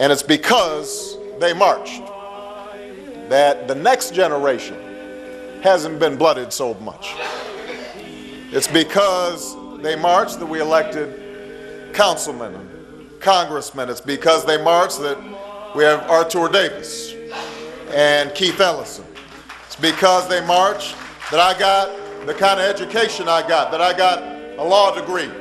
And it's because they marched that the next generation hasn't been blooded so much. It's because they marched that we elected councilmen and congressmen. It's because they marched that we have Arthur Davis and Keith Ellison. It's because they marched that I got the kind of education I got, that I got a law degree,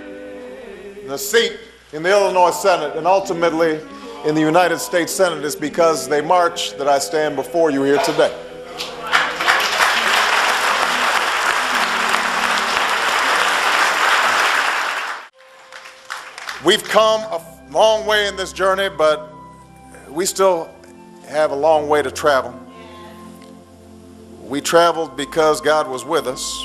and a seat in the Illinois Senate, and ultimately in the United States Senate. Is because they marched that I stand before you here today. We've come a long way in this journey, but we still have a long way to travel. We traveled because God was with us.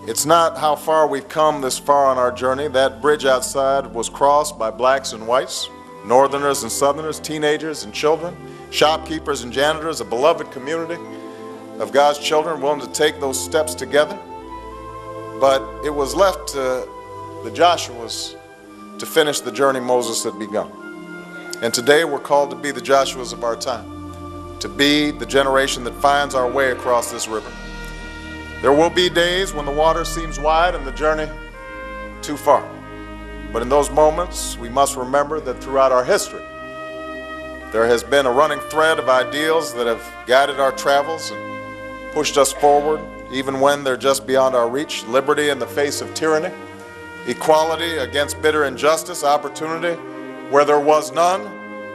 It's not how far we've come this far on our journey. That bridge outside was crossed by blacks and whites, northerners and southerners, teenagers and children, shopkeepers and janitors, a beloved community of God's children willing to take those steps together. But it was left to the Joshuas to finish the journey Moses had begun. And today we're called to be the Joshuas of our time, to be the generation that finds our way across this river. There will be days when the water seems wide and the journey too far. But in those moments, we must remember that throughout our history, there has been a running thread of ideals that have guided our travels and pushed us forward, even when they're just beyond our reach. Liberty in the face of tyranny, equality against bitter injustice, opportunity where there was none,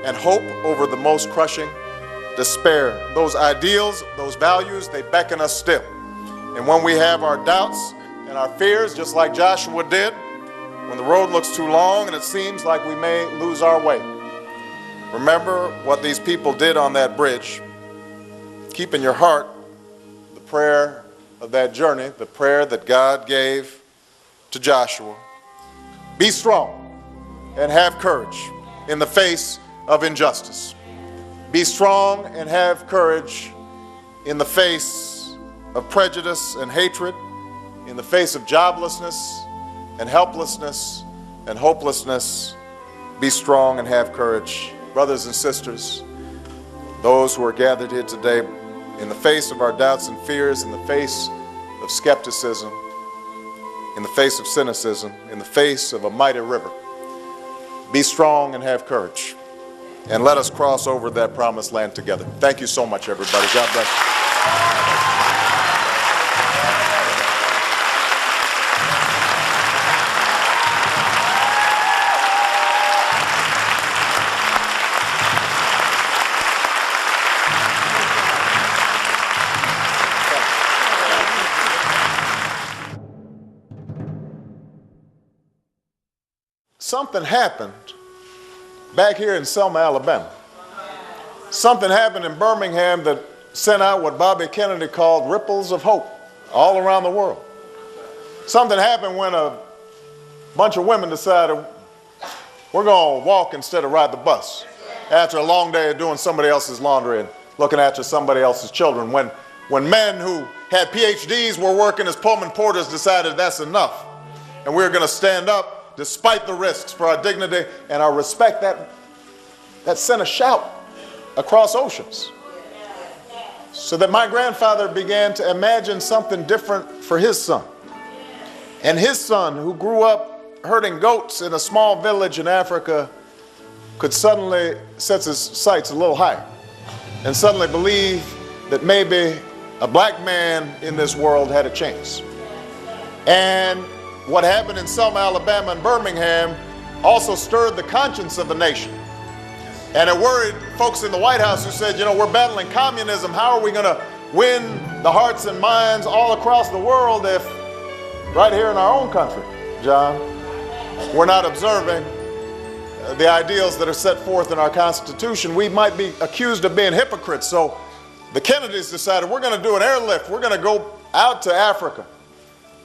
and hope over the most crushing despair. Those ideals, those values, they beckon us still. And when we have our doubts and our fears, just like Joshua did, when the road looks too long and it seems like we may lose our way, remember what these people did on that bridge. Keep in your heart the prayer of that journey, the prayer that God gave to Joshua. Be strong and have courage in the face of injustice. Be strong and have courage in the face of prejudice and hatred, in the face of joblessness and helplessness and hopelessness. Be strong and have courage. Brothers and sisters, those who are gathered here today, in the face of our doubts and fears, in the face of skepticism, in the face of cynicism, in the face of a mighty river, be strong and have courage. And let us cross over that promised land together. Thank you so much, everybody. God bless you. Something happened back here in Selma, Alabama. Something happened in Birmingham that sent out what Bobby Kennedy called ripples of hope all around the world. Something happened when a bunch of women decided we're going to walk instead of ride the bus after a long day of doing somebody else's laundry and looking after somebody else's children. When men who had PhDs were working as Pullman porters decided that's enough and we're going to stand up despite the risks for our dignity and our respect, that sent a shout across oceans. So that my grandfather began to imagine something different for his son. And his son, who grew up herding goats in a small village in Africa, could suddenly set his sights a little higher and suddenly believe that maybe a black man in this world had a chance. And what happened in Selma, Alabama and Birmingham also stirred the conscience of the nation. And it worried folks in the White House who said, we're battling communism. How are we going to win the hearts and minds all across the world if right here in our own country, John, we're not observing the ideals that are set forth in our Constitution? We might be accused of being hypocrites. So the Kennedys decided we're going to do an airlift. We're going to go out to Africa.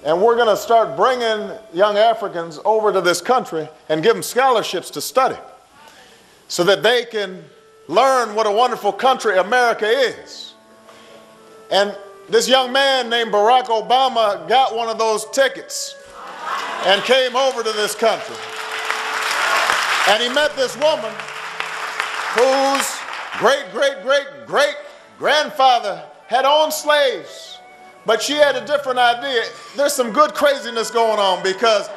And we're going to start bringing young Africans over to this country and give them scholarships to study so that they can learn what a wonderful country America is. And this young man named Barack Obama got one of those tickets and came over to this country. And he met this woman whose great-great-great-great-grandfather had owned slaves, but she had a different idea. There's some good craziness going on because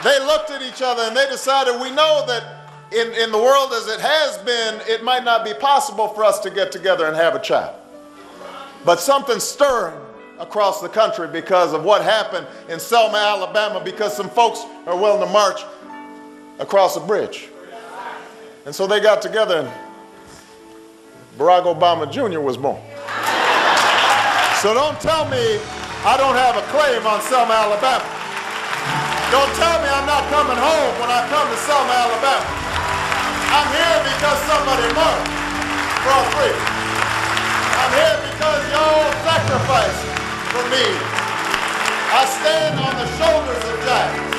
they looked at each other and they decided, we know that in the world as it has been, it might not be possible for us to get together and have a child. But something's stirring across the country because of what happened in Selma, Alabama, because some folks are willing to march across a bridge. And so they got together and Barack Obama Jr. was born. So don't tell me I don't have a claim on Selma, Alabama. Don't tell me I'm not coming home when I come to Selma, Alabama. I'm here because somebody marched for our freedom. I'm here because y'all sacrificed for me. I stand on the shoulders of giants.